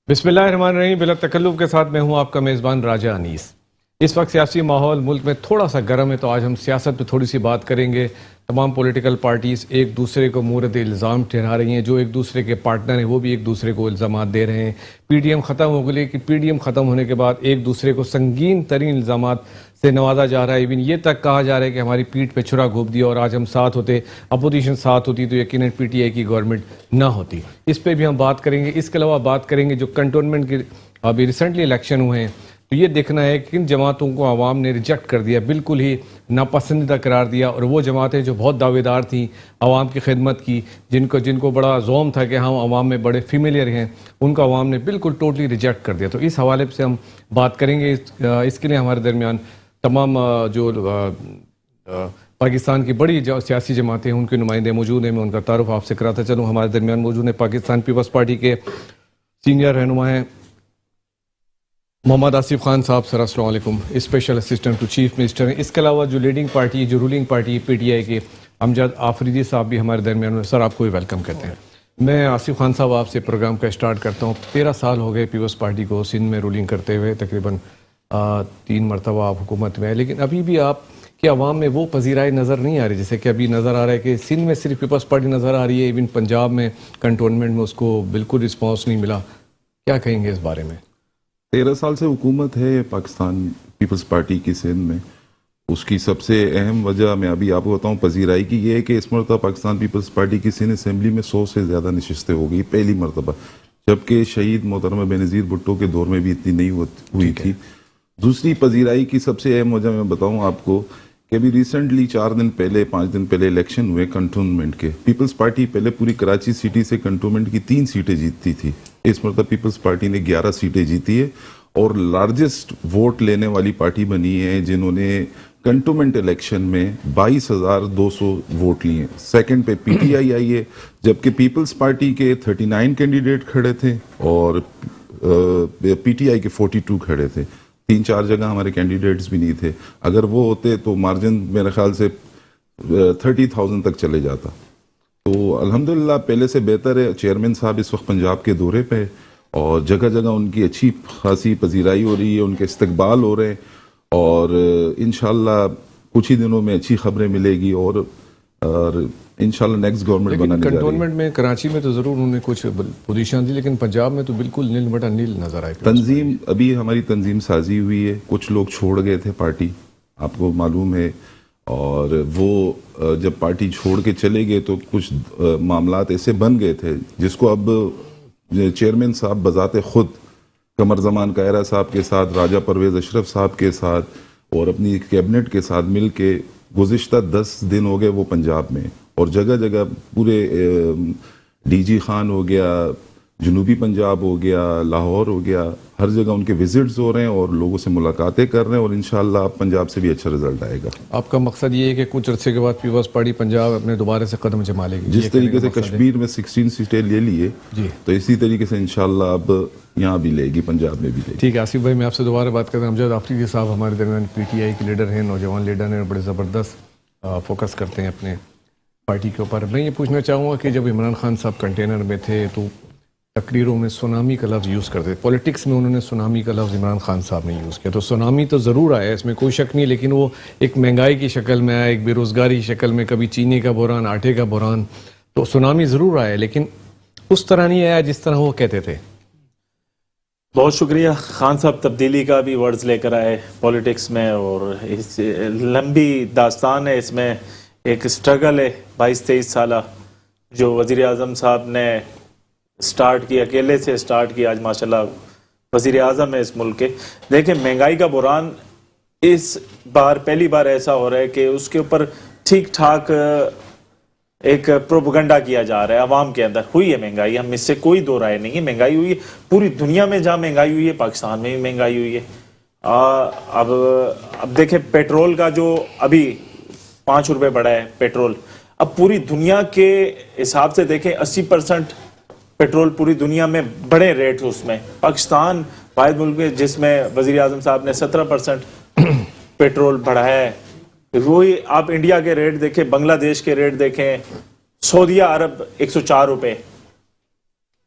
बिस्मिल्लाहिर्रहमानिर्रहीम। बिला तकल्लुफ़ के साथ मैं हूँ आपका मेज़बान राजा अनीस। इस वक्त सियासी माहौल मुल्क में थोड़ा सा गर्म है, तो आज हम सियासत पे थोड़ी सी बात करेंगे। तमाम पॉलिटिकल पार्टीज़ एक दूसरे को मूरत इल्ज़ाम ठहरा रही हैं, जो एक दूसरे के पार्टनर हैं वो भी एक दूसरे को इल्ज़ामात दे रहे हैं। पीडीएम ख़त्म हो गई, लेकिन पीडीएम ख़त्म होने के बाद एक दूसरे को संगीन तरीन इल्ज़ामात से नवाजा जा रहा है। इवन ये तक कहा जा रहा है कि हमारी पीठ पे छुरा घोंप दिया और आज हम साथ होते, अपोजिशन साथ होती, तो यकीनन पीटीआई की गवर्नमेंट ना होती। इस पर भी हम बात करेंगे। इसके अलावा बात करेंगे जो कंटोनमेंट के अभी रिसेंटली इलेक्शन हुए हैं, तो ये देखना है कि किन जमातों को आवाम ने रिजेक्ट कर दिया, बिल्कुल ही नापसंदीदा करार दिया, और वो जमातें जो बहुत दावेदार थी आवाम की खिदमत की, जिनको बड़ा ज़ौम था कि हम आवाम में बड़े फेमिलियर हैं, उनको आवाम ने बिल्कुल टोटली रिजेक्ट कर दिया। तो इस हवाले से हम बात करेंगे। इसके लिए हमारे दरमियान तमाम जो पाकिस्तान की बड़ी जो सियासी जमातें हैं उनके नुमाइंदे मौजूद हैं। मैं उनका तारुफ आपसे कराता चलूँ। हमारे दरमियान मौजूद हैं पाकिस्तान पीपल्स पार्टी के सीनियर रहनुमा हैं मोहम्मद आसिफ खान साहब, सर अस्सलाम वालेकुम, special assistant to chief minister हैं। इसके अलावा जो लीडिंग पार्टी, जो रूलिंग पार्टी पीटीआई के अमजद आफरीदी साहब भी हमारे दरमियान में। सर आपको भी वेलकम करते हैं। मैं आसिफ खान साहब आपसे प्रोग्राम का स्टार्ट करता हूँ। 13 साल हो गए पीपल्स पार्टी को सिंध में रूलिंग करते हुए, तकरीबन 3 मरतबा आप हुकूमत में है, लेकिन अभी भी आप कि अवाम में वो पजीराई नज़र नहीं आ रही। जैसे कि अभी नज़र आ रहा है कि सिंध में सिर्फ पीपल्स पार्टी नज़र आ रही है, इवन पंजाब में कंटोनमेंट में उसको बिल्कुल रिस्पांस नहीं मिला। क्या कहेंगे इस बारे में? 13 साल से हुकूमत है पाकिस्तान पीपल्स पार्टी की सिंध में। उसकी सबसे अहम वजह मैं अभी आपको बताऊं पजीराई की ये है कि इस मरतबा पाकिस्तान पीपल्स पार्टी की सिंध असम्बली में 100 से ज़्यादा नशस्तें हो गई पहली मरतबा, जबकि शहीद मोहतरमा बेनज़ीर भुट्टो के दौर में भी इतनी नहीं हुई थी। दूसरी पजीराई की सबसे अहम वजह मैं बताऊं आपको कि अभी रिसेंटली 4 दिन पहले 5 दिन पहले इलेक्शन हुए कंटोनमेंट के। पीपल्स पार्टी पहले पूरी कराची सिटी से कंटोनमेंट की 3 सीटें जीतती थी। इस मतलब पीपल्स पार्टी ने 11 सीटें जीती है और लार्जेस्ट वोट लेने वाली पार्टी बनी है, जिन्होंने कंटोनमेंट इलेक्शन में 22,200 वोट लिए। सेकंड पे पीटीआई आई है, जबकि पीपल्स पार्टी के 39 कैंडिडेट खड़े थे और पीटीआई के 42 खड़े थे। 3-4 जगह हमारे कैंडिडेट्स भी नहीं थे। अगर वो होते तो मार्जिन मेरे ख्याल से 30,000 तक चले जाता। तो अल्हम्दुलिल्लाह पहले से बेहतर है। चेयरमैन साहब इस वक्त पंजाब के दौरे पे और जगह जगह उनकी अच्छी खासी पजीराई हो रही है, उनके इस्तकबाल हो रहे हैं और इंशाल्लाह कुछ ही दिनों में अच्छी खबरें मिलेगी और इंशाल्लाह नेक्स्ट गवर्नमेंट बनाने जा रही है। कंटोनमेंट में कराची में तो जरूर उन्होंने कुछ पोजीशन दी, लेकिन पंजाब में तो बिल्कुल नील बटा नील नजर आए। तंजीम अभी हमारी तंजीम साजी हुई है, कुछ लोग छोड़ गए थे पार्टी, आपको मालूम है, और वो जब पार्टी छोड़ के चले गए तो कुछ मामलात ऐसे बन गए थे जिसको अब चेयरमैन साहब बजाते खुद कमर जमान कायरा साहब के साथ, राजा परवेज अशरफ साहब के साथ और अपनी कैबिनेट के साथ मिल के गुज़िश्ता 10 दिन हो गए वो पंजाब में, और जगह जगह पूरे डीजी खान हो गया, जनूबी पंजाब हो गया, लाहौर हो गया, हर जगह उनके विजिट्स हो रहे हैं और लोगों से मुलाकातें कर रहे हैं और इंशाल्लाह पंजाब से भी अच्छा रिजल्ट आएगा। आपका मकसद ये है कि कुछ अरसे के बाद पीपल्स पार्टी पंजाब अपने दोबारा से कदम जमा लेगी? जिस तरीके से कश्मीर में 16 सीटें ले लिए तो इसी तरीके से इंशाल्लाह अब यहाँ भी लेगी, पंजाब में भी लेगी। ठीक है आसिफ भाई, मैं आपसे दोबारा बात करता हूँ। अमजद आफरीदी साहब हमारे दरमियान पीटीआई के लीडर हैं, नौजवान लीडर हैं, बड़े ज़बरदस्त फोकस करते हैं अपने पार्टी के ऊपर। मैं ये पूछना चाहूँगा कि जब इमरान खान साहब कंटेनर में थे तो तकरीरों में सुनामी का लफ्ज़ यूज़ करते थे। पॉलिटिक्स में उन्होंने सुनामी का लफ्ज़ इमरान खान साहब ने यूज़ किया, तो सुनामी तो ज़रूर आया, इसमें कोई शक नहीं, लेकिन वो एक महंगाई की शक्ल में आया, एक बेरोज़गारी की शक्ल में, कभी चीनी का बुरान, आटे का बुरान, तो सुनामी ज़रूर आया, लेकिन उस तरह नहीं आया जिस तरह वो कहते थे। बहुत शुक्रिया खान साहब, तब्दीली का भी वर्ड्स लेकर आए पॉलिटिक्स में, और इस लंबी दास्तान है, इसमें एक स्ट्रगल है 22-23 साल जो वज़ीर आज़म साहब ने स्टार्ट किया, अकेले से स्टार्ट किया, आज माशाल्लाह वज़ीर आज़म है इस मुल्क के। देखिए महंगाई का बुरान इस बार पहली बार ऐसा हो रहा है कि उसके ऊपर ठीक ठाक एक प्रोपेगेंडा किया जा रहा है आवाम के अंदर। हुई है महंगाई, हम इससे कोई दो राय नहीं है, महंगाई हुई है पूरी दुनिया में, जहाँ महंगाई हुई है पाकिस्तान में भी महंगाई हुई है। अब देखें पेट्रोल का जो अभी 5 रुपये बढ़ा है पेट्रोल, अब पूरी दुनिया के हिसाब से देखें 80% पेट्रोल पूरी दुनिया में बड़े रेट, उसमें पाकिस्तान वाहिद मुल्क है जिसमें वज़ीर आज़म साहब ने 17% पेट्रोल बढ़ाया है। वही आप इंडिया के रेट देखें, बांग्लादेश के रेट देखें, सऊदी अरब 104 रुपये,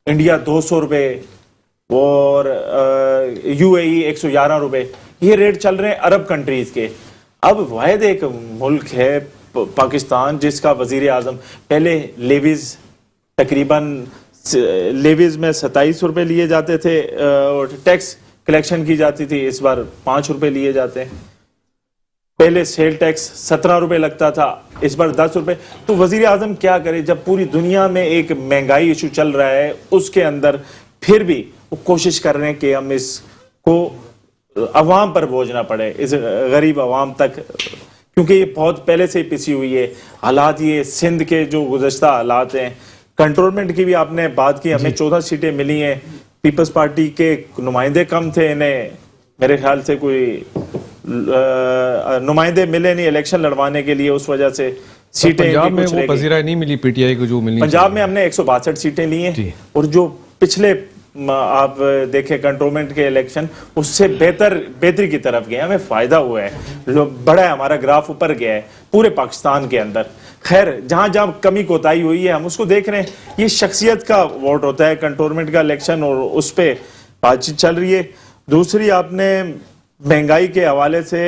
इंडिया 200 रुपये, और UAE 111 रुपए, ये रेट चल रहे हैं अरब कंट्रीज के। अब वाहिद एक मुल्क है पाकिस्तान जिसका वजीर आजम पहले लेवीज तकरीबन लेवीज में 27 रुपए लिए जाते थे और टैक्स कलेक्शन की जाती थी, इस बार 5 रुपए लिए जाते हैं। पहले सेल टैक्स 17 रुपए लगता था, इस बार 10 रुपए। तो वजीर आजम क्या करे जब पूरी दुनिया में एक महंगाई इशू चल रहा है, उसके अंदर फिर भी वो कोशिश कर रहे हैं कि हम इसको अवाम पर बोझ ना पड़े, इस गरीब अवाम तक, क्योंकि ये बहुत पहले से ही पिसी हुई है। हालात ये सिंध के जो गुज़श्ता हालात हैं, कंट्रोलमेंट की भी आपने बात की, हमें 14 सीटें मिली हैं, पीपल्स पार्टी के नुमाइंदे कम थे, इन्हें मेरे ख्याल से कोई नुमाइंदे मिले नहीं इलेक्शन लड़वाने के लिए, उस वजह से सीटें पंजाब में वो पजीराई नहीं मिली पीटीआई को जो मिली। पंजाब में हमने 162 सीटें ली हैं और जो पिछले आप देखें कंट्रोलमेंट के इलेक्शन उससे बेहतरी की तरफ गए, हमें फायदा हुआ है, लोग बड़ा है, हमारा ग्राफ ऊपर गया है पूरे पाकिस्तान के अंदर। खैर जहां जहां कमी कोताही हुई है हम उसको देख रहे हैं, ये शख्सियत का वोट होता है कंट्रोलमेंट का इलेक्शन और उस पर बातचीत चल रही है। दूसरी आपने महंगाई के हवाले से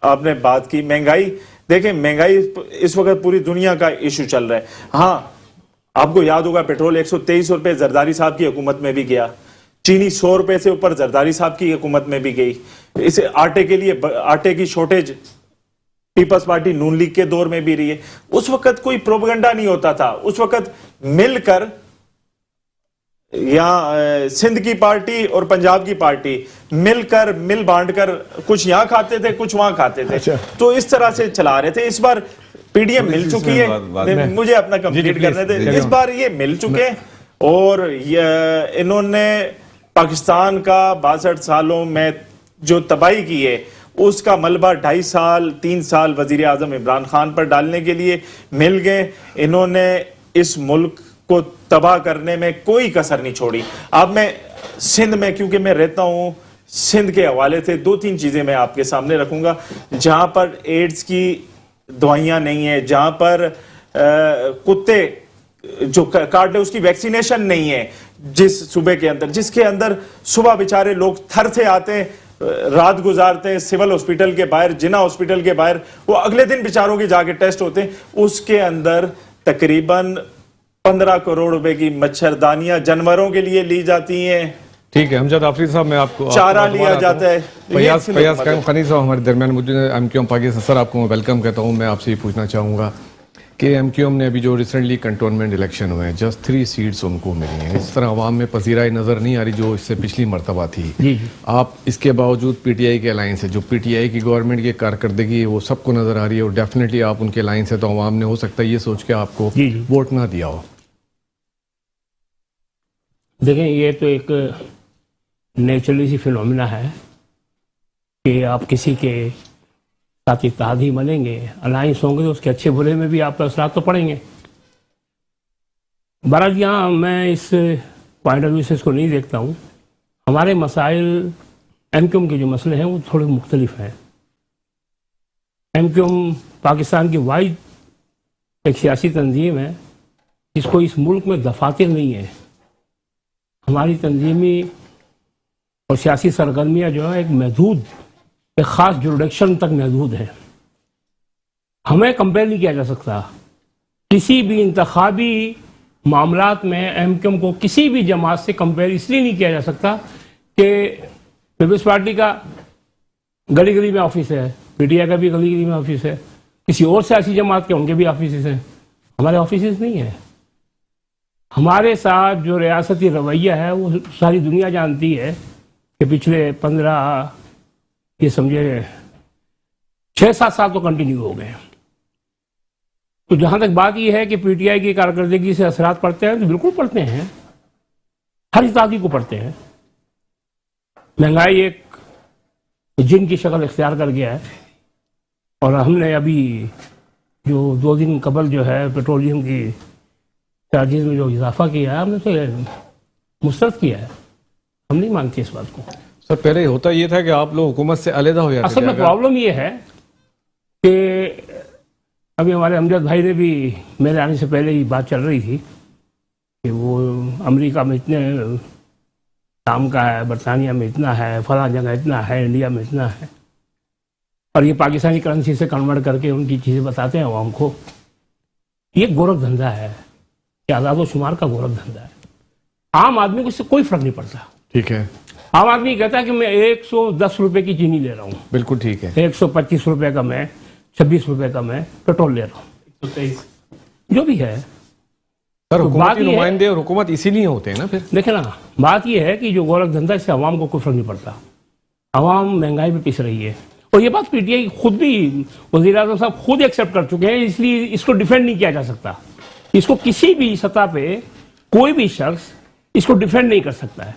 आपने बात की, महंगाई देखें, महंगाई इस वक्त पूरी दुनिया का इशू चल रहा है। हाँ, आपको याद होगा पेट्रोल 123 रुपए जरदारी साहब की हुकूमत में भी गया, चीनी 100 रुपए से ऊपर जरदारी साहब की हुकूमत में भी गई। इसे आटे के लिए आटे की शॉर्टेज पीपल्स पार्टी नून लीग के दौर में भी रही है। उस वक्त कोई प्रोपेगेंडा नहीं होता था, उस वक्त मिलकर या सिंध की पार्टी और पंजाब की पार्टी मिलकर मिल बांट कर कुछ यहाँ खाते थे कुछ वहां खाते थे। अच्छा। तो इस तरह से चला रहे थे। इस बार पीडीएम मिल चुकी है, मुझे अपना कंप्लीट करने दे। इस बार ये मिल चुके और इन्होंने पाकिस्तान का 62 सालों में जो तबाही की है उसका मलबा 2.5 साल 3 साल वजीर आजम इमरान खान पर डालने के लिए मिल गए। इन्होंने इस मुल्क को तबाह करने में कोई कसर नहीं छोड़ी। अब मैं सिंध में, क्योंकि मैं रहता हूं, सिंध के हवाले से 2-3 चीजें मैं आपके सामने रखूंगा। जहां पर एड्स की दवाइयां नहीं है, जहां पर कुत्ते जो काट ले उसकी वैक्सीनेशन नहीं है, जिस सूबे के अंदर, जिसके अंदर सुबह बेचारे लोग थर से आते हैं, रात गुजारते हैं सिविल हॉस्पिटल के बाहर, जिना हॉस्पिटल के बाहर, वो अगले दिन बेचारों के जाके टेस्ट होते हैं। उसके अंदर तकरीबन 15 करोड़ रुपए की मच्छरदानियां जानवरों के लिए ली जाती हैं। ठीक है अमजद आफरीदी साहब, मैं आपको चारा लिया जाता है। फयाज कायम खनी साहब हमारे दरमियान मौजूद हैं, एमक्यूएम पाकिस्तान। सर आपको मैं वेलकम कहता हूँ। मैं आपसे ये पूछना चाहूँगा कि एमक्यूएम ने अभी जो रिसेंटली कंटोनमेंट इलेक्शन हुए हैं, जस्ट 3 सीट्स उनको मिली हैं। इस तरह अवाम में पजीराई नज़र नहीं आ रही जो इससे पिछली मरतबा थी। जी। आप इसके बावजूद पीटीआई के अलायंस है, जो पीटीआई की गवर्नमेंट की कारकर्दगी है वो सबको नज़र आ रही है और डेफिनेटली आप उनके अलायंस है, तो अवाम ने हो सकता है ये सोच के आपको वोट ना दिया हो। देखें, ये तो एक नेचुरली सी फिनोमिना है कि आप किसी के साथ इत्तेहाद ही बनेंगे, अलायंस होंगे तो उसके अच्छे बुरे में भी आप पर असरात तो पड़ेंगे। बहरहाल यहाँ मैं इस पॉइंट ऑफ व्यू से इसको नहीं देखता हूँ। हमारे मसाइल एमक्यूएम के जो मसले हैं वो थोड़े मुख्तलिफ हैं। एमक्यूएम पाकिस्तान की वाहिद एक सियासी तंजीम है जिसको इस मुल्क में दफातर नहीं है। हमारी तंजीमी और सियासी सरगर्मियाँ जो है एक महदूद, एक ख़ास जुरिडिक्शन तक महदूद है। हमें कंपेयर नहीं किया जा सकता किसी भी इंतखाबी मामलात में। एमक्यूएम को किसी भी जमात से कंपेयर इसलिए नहीं किया जा सकता कि पीपल्स पार्टी का गली गली में ऑफिस है, पीटीआई का भी गली गली में ऑफिस है, किसी और सियासी जमात के उनके भी ऑफिस हैं, हमारे ऑफिस नहीं है। हमारे साथ जो रियासती रवैया है वो सारी दुनिया जानती है कि पिछले 15 ये समझे 6-7 साल तो कंटिन्यू हो गए। तो जहां तक बात यह है कि पीटीआई की कारकर्दगी से असरात पड़ते हैं, तो बिल्कुल पड़ते हैं, हर इत्यादि को पड़ते हैं। महंगाई एक जिन की शक्ल इख्तियार कर गया है और हमने अभी जो 2 दिन कबल जो है पेट्रोलियम की चार्जेस में जो इजाफा किया है हमने तो मुस्तरद किया है। हम नहीं मानते इस बात को। सर पहले होता ये था कि आप लोग हुकूमत से अलहदा हो जाते थे। असल में प्रॉब्लम ये है कि अभी हमारे अमजद भाई ने भी मेरे आने से पहले ही बात चल रही थी कि वो अमेरिका में इतने शाम का है, बरतानिया में इतना है, फला जगह इतना है, इंडिया में इतना है, और ये पाकिस्तानी करेंसी से कन्वर्ट करके उनकी चीज़ें बताते हैं आवाम को। ये गोरख धंधा है, ये आज़ाद व शुमार का गोरख धंधा है। आम आदमी को इससे कोई फर्क नहीं पड़ता। ठीक है, आम आदमी कहता है कि मैं 110 रुपए की चीनी ले रहा हूँ, बिल्कुल ठीक है। 125 रुपए का मैं, 26 रुपए का मैं पेट्रोल ले रहा हूँ, जो भी है। सर, तो बात हुकूमती ये है- नुमाइंदे और हुकूमत इसीलिए होते हैं ना फिर। देखे ना, बात यह है कि जो गोरख धंधा, इससे आवाम को कोई फर्क नहीं पड़ता। आवाम महंगाई में पिस रही है, और ये बात पीटीआई खुद भी, वज़ीर आज़म साहब खुद एक्सेप्ट कर चुके हैं, इसलिए इसको डिफेंड नहीं किया जा सकता। इसको किसी भी सतह पे कोई भी शख्स इसको डिफेंड नहीं कर सकता है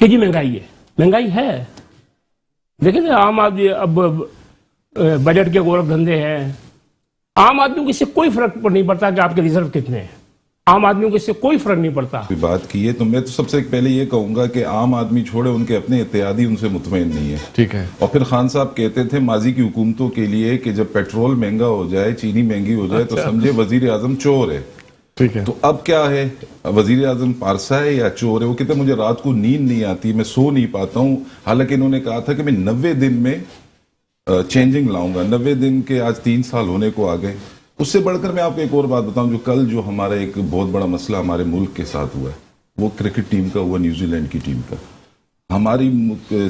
कि जी महंगाई है, महंगाई है। देखें ना, आम आदमी अब बजट के गोरख धंधे हैं, आम आदमी को इससे कोई फर्क नहीं पड़ता कि आपके रिजर्व कितने हैं, आम आदमियों को इससे कोई फर्क नहीं पड़ता। बात की है तो मैं तो सबसे पहले ये कहूंगा कि आम आदमी छोड़े, उनके अपने इत्तेहादी उनसे मुतमईन नहीं है। ठीक है, और फिर खान साहब कहते थे माजी की हुकूमतों के लिए कि जब पेट्रोल महंगा हो जाए, चीनी महंगी हो जाए, तो समझे वजीर आजम चोर है। ठीक है। तो अब क्या है, वजीर आजम पारसा है या चोर है? वो कहते मुझे रात को नींद नहीं आती, मैं सो नहीं पाता हूँ। हालांकि इन्होंने कहा था कि मैं 90 दिन में चेंजिंग लाऊंगा। 90 दिन के आज 3 साल होने को आ गए। उससे बढ़कर मैं आपको एक और बात बताऊं, जो कल जो हमारा एक बहुत बड़ा मसला हमारे मुल्क के साथ हुआ है, वो क्रिकेट टीम का हुआ, न्यूजीलैंड की टीम का। हमारी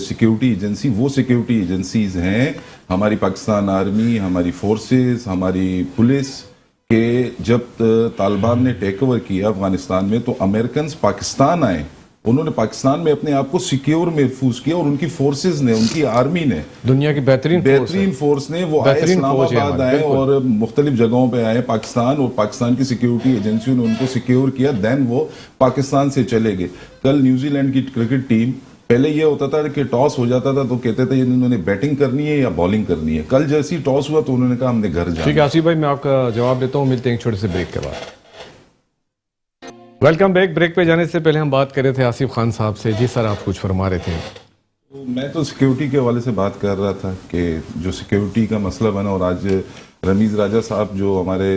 सिक्योरिटी एजेंसी, वो सिक्योरिटी एजेंसीज हैं, हमारी पाकिस्तान आर्मी, हमारी फोर्सेस, हमारी पुलिस के, जब तालिबान ने टेक ओवर किया अफगानिस्तान में, तो अमेरिकन पाकिस्तान आए, उन्होंने पाकिस्तान में अपने आप को सिक्योर महफूज किया, और उनकी फोर्सेस ने, उनकी आर्मी ने, दुनिया की बेहतरीन फोर्स ने, वो आए, बेहतरीन फौज है इस्लामाबाद हमारी, आए और मुख्तलिफ जगहों पे आए पाकिस्तान, और पाकिस्तान की सिक्योरिटी एजेंसियों ने उनको सिक्योर किया। देन वो पाकिस्तान से चले गए। कल न्यूजीलैंड की क्रिकेट टीम, पहले ये होता था कि टॉस हो जाता था तो कहते थे इन्होंने बैटिंग करनी है या बॉलिंग करनी है। कल जैसी टॉस हुआ तो उन्होंने कहा हमने घर जाना। ठीक है आसिफ भाई, मैं आपका जवाब देता हूँ, मिलते हैं एक छोटे से ब्रेक के बाद। Welcome back. ब्रेक पे जाने से पहले हम बात कर रहे थे आसिफ खान साहब से। जी सर, आप कुछ फरमा रहे थे। तो मैं तो सिक्योरिटी के हवाले से बात कर रहा था कि जो सिक्योरिटी का मसला बना, और आज रमीज राजा साहब जो हमारे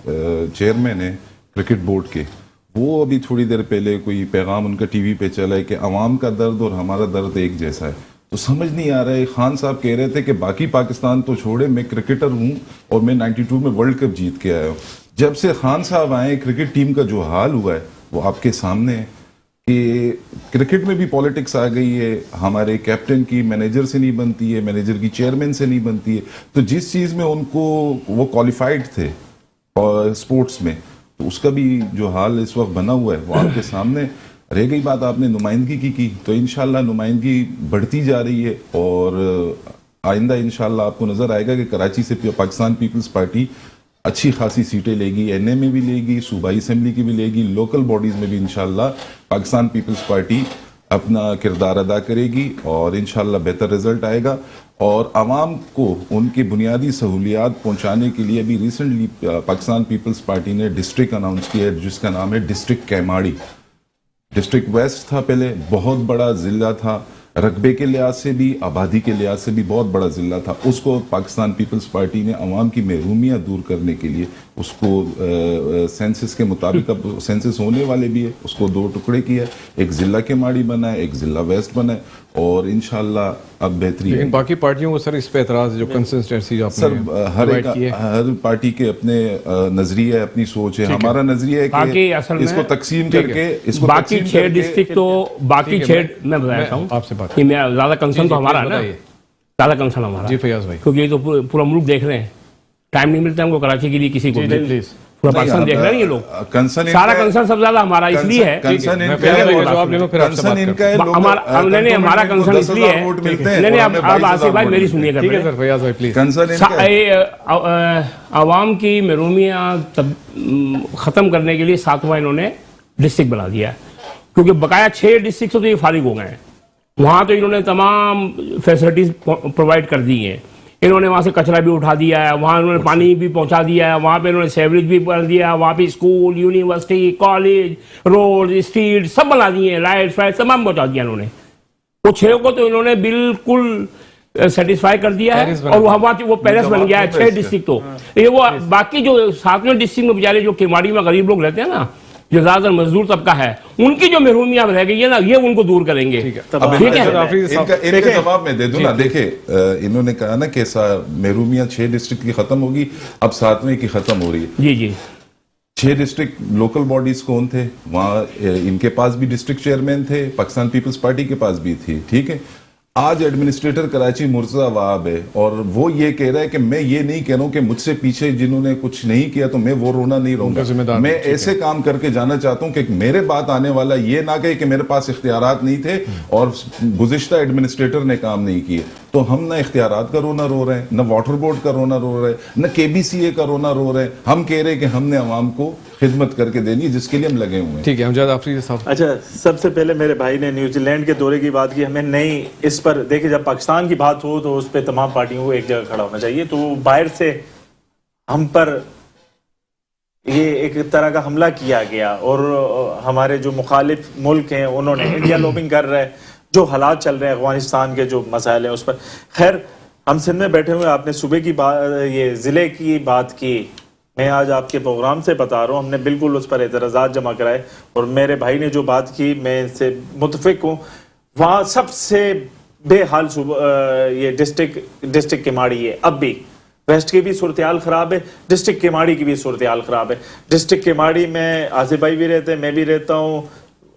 चेयरमैन हैं क्रिकेट बोर्ड के, वो अभी थोड़ी देर पहले कोई पैगाम उनका टीवी पे चला है कि अवाम का दर्द और हमारा दर्द एक जैसा है। तो समझ नहीं आ रहा है। खान साहब कह रहे थे कि बाकी पाकिस्तान तो छोड़े, मैं क्रिकेटर हूँ और मैं 92 में वर्ल्ड कप जीत के आया हूँ। जब से खान साहब आए, क्रिकेट टीम का जो हाल हुआ है वो आपके सामने है कि क्रिकेट में भी पॉलिटिक्स आ गई है। हमारे कैप्टन की मैनेजर से नहीं बनती है, मैनेजर की चेयरमैन से नहीं बनती है। तो जिस चीज़ में उनको वो क्वालिफाइड थे और स्पोर्ट्स में, तो उसका भी जो हाल इस वक्त बना हुआ है वो आपके सामने। रह गई बात आपने नुमाइंदगी की, तो इंशाल्लाह नुमाइंदगी बढ़ती जा रही है, और आइंदा इंशाल्लाह आपको नज़र आएगा कि कराची से पाकिस्तान पीपल्स पार्टी अच्छी खासी सीटें लेगी, एनए में भी लेगी, सूबाई असेंबली की भी लेगी, लोकल बॉडीज़ में भी इंशाल्लाह पाकिस्तान पीपल्स पार्टी अपना किरदार अदा करेगी, और इंशाल्लाह बेहतर रिजल्ट आएगा। और आवाम को उनकी बुनियादी सहूलियात पहुंचाने के लिए अभी रिसेंटली पाकिस्तान पीपल्स पार्टी ने डिस्ट्रिक्ट अनाउंस किया है, जिसका नाम है डिस्ट्रिक्ट कैमाड़ी। डिस्ट्रिक्ट वेस्ट था पहले, बहुत बड़ा ज़िला था, रकबे के लिहाज से भी, आबादी के लिहाज से भी बहुत बड़ा ज़िला था। उसको पाकिस्तान पीपल्स पार्टी ने अवाम की महरूमियाँ दूर करने के लिए उसको सेंसस के मुताबिक, अब सेंसस होने वाले भी है, उसको 2 टुकड़े किया, एक ज़िला केमाड़ी बना है, एक ज़िला वेस्ट बना है, और इंशाल्लाह अब बेहतरी है। लेकिन बाकी पार्टियों को सर इस पे एतराज़ है, जो कंसिस्टेंसी जो सर आपने हर पार्टी के अपने नजरिए, अपनी सोच है। हमारा नजरिया है बाकी कि असल में इसको तकसीम करके, इसको बाकी तकसीम 6 करके- डिस्ट्रिक्ट तो, बाकी 6 मैं बताता हूँ आपसे बात कि मेरा ज़्यादा कंसर्न तो हमारा है ना, बताइए। ज़्यादा कंसर्न हमारा। जी फैयाज भाई। क्योंकि ये तो पूरा मुल्क देख रहे हैं, टाइम नहीं मिलता हमको कराची के लिए किसी को जी भी। प्लीज। पूरा पाकिस्तान देख रहे हैं ये लोग। कंसर्न सारा कंसर्न सबसे ज्यादा हमारा इसलिए है। कंसर्न मैं इनका पहले है, का जवाब ले लो, फिर आपसे बात कंसर्न करते इनका है, हमारा कंसर्न इसलिए है। नहीं नहीं, अब आसिफ भाई मेरी सुनिएगा। ठीक है सर, फैयाज भाई प्लीज। कंसर्न इनका है। आवाम की महरूमियाँ ख़त्म करने के लिए 7वां इन्होंने डिस्ट्रिक्ट बना दिया है, क्योंकि बकाया 6 डिस्ट्रिक्ट से तो ये फारिग हो गए हैं। वहाँ तो इन्होंने तमाम फैसिलिटीज़ प्रोवाइड कर दी हैं। इन्होंने वहाँ से कचरा भी उठा दिया है, वहाँ इन्होंने पानी भी पहुँचा दिया है, वहाँ पे इन्होंने सेवरेज भी कर दिया है, वहाँ पे school, university, college, road, street सब बना दिए हैं, लाइट फाइट तमाम पहुँचा दिया इन्होंने। वो 6 को तो इन्होंने बिल्कुल सेटिस्फाई कर दिया है, और वो पेरिस बन गया है 6 डिस्ट्रिक्ट। तो ये वो बाकी जो 7वें डिस्ट्रिक्ट में बेचारे जो केमाड़ी में गरीब लोग रहते हैं ना, जो ज्यादातर मजदूर तबका है, उनकी जो महरूमियां रह गई है ना, ये उनको दूर करेंगे। ठीक है। अब ठीक है। इनका जवाब मैं दे दूं ना। देखिए, इन्होंने कहा ना कि महरूमिया 6 डिस्ट्रिक्ट की खत्म होगी, अब 7वें की खत्म हो रही है। जी जी। 6 डिस्ट्रिक्ट लोकल बॉडीज कौन थे वहां? इनके पास भी डिस्ट्रिक्ट चेयरमैन थे, पाकिस्तान पीपल्स पार्टी के पास भी थी, ठीक है। आज एडमिनिस्ट्रेटर कराची मुर्तजा वहाब है, और वो ये कह रहा है कि मैं ये नहीं कह रहा हूं कि मुझसे पीछे जिन्होंने कुछ नहीं किया तो मैं वो रोना नहीं उनका जिम्मेदार रहूंगा। मैं नहीं, ऐसे काम करके जाना चाहता हूं कि मेरे बात आने वाला ये ना कहे कि मेरे पास इख्तियारात नहीं थे और गुज़िश्ता एडमिनिस्ट्रेटर ने काम नहीं किए। तो हम ना इख्तियारात का रोना रो रहे हैं, न वाटर बोर्ड का रोना रो रहे हैं, न KBCA का रोना रो रहे हैं। हम कह रहे हैं कि हमने अवाम को खिदमत करके देनी है, जिसके लिए हम लगे हुए हैं। ठीक है, अमजद आफरीदी साहब। अच्छा, सबसे पहले मेरे भाई ने न्यूजीलैंड के दौरे की बात की। हमें नहीं, इस पर देखिए, जब पाकिस्तान की बात हो तो उस पर तमाम पार्टियों को एक जगह खड़ा होना चाहिए। तो बाहर से हम पर ये एक तरह का हमला किया गया, और हमारे जो मुखालिफ मुल्क हैं उन्होंने इंडिया लॉबिंग कर रहे हैं, जो हालात चल रहे हैं अफगानिस्तान के जो मसाइल हैं उस पर। खैर, हम सिंध में बैठे हुए, आपने सुबह की बात, ये ज़िले की बात की, मैं आज आपके प्रोग्राम से बता रहा हूँ, हमने बिल्कुल उस पर एतराज़ात जमा कराए, और मेरे भाई ने जो बात की मैं इससे मुतफिक हूँ। वहाँ सबसे बेहाल ये डिस्ट्रिक्ट केमाड़ी है। अब भी वेस्ट की भी सूरत हाल ख़राब है, डिस्ट्रिक्ट केमाड़ी की भी सूरत हाल ख़राब है। डिस्ट्रिक्ट केमाड़ी में आसिफ भाई भी रहते हैं, मैं भी रहता हूँ,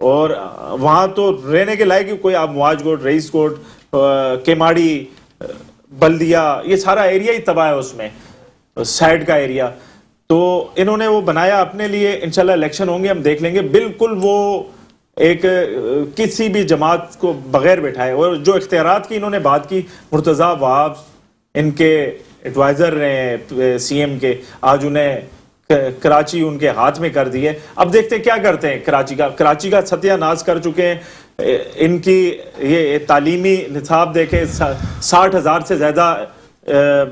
और वहाँ तो रहने के लायक कोई, आप मुआजकोट, रईसकोट, केमाड़ी, बल्दिया, ये सारा एरिया ही तबाह है उसमें, साइड का एरिया। तो इन्होंने वो बनाया अपने लिए। इंशाल्लाह इलेक्शन होंगे, हम देख लेंगे। बिल्कुल वो एक किसी भी जमात को बगैर बैठाए, और जो इख्तियारात की इन्होंने बात की, मुर्तज़ा वहाब इनके एडवाइजर रहे CM के, आज उन्हें कराची उनके हाथ में कर दिए। अब देखते क्या करते हैं। कराची का सत्यानाश कर चुके हैं। इनकी ये तालीमी निसाब देखें, 60,000 से ज़्यादा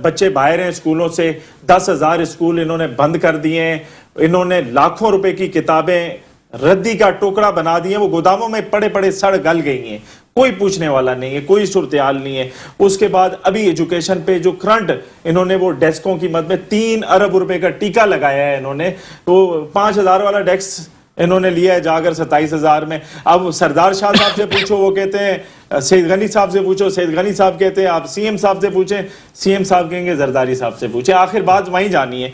बच्चे बाहर हैं स्कूलों से, 10,000 स्कूल इन्होंने बंद कर दिए हैं। इन्होंने लाखों रुपए की किताबें रद्दी का टुकड़ा बना दिए, वो गोदामों में पड़े पड़े सड़ गल गई हैं, कोई पूछने वाला नहीं है, कोई सूरत हाल नहीं है। उसके बाद अभी एजुकेशन पे जो करंट इन्होंने वो डेस्कों की मद में 3 अरब रुपए का टीका लगाया है इन्होंने। तो 5,000 वाला डेस्क इन्होंने लिया है जाकर 27,000 में। अब सरदार शाह साहब से पूछो, वो कहते हैं, सैयद गनी साहब से पूछो, सैयद गनी साहब कहते हैं, आप CM साहब से पूछें, CM साहब कहेंगे जरदारी साहब से पूछें। आखिर बात वहीं जानी है।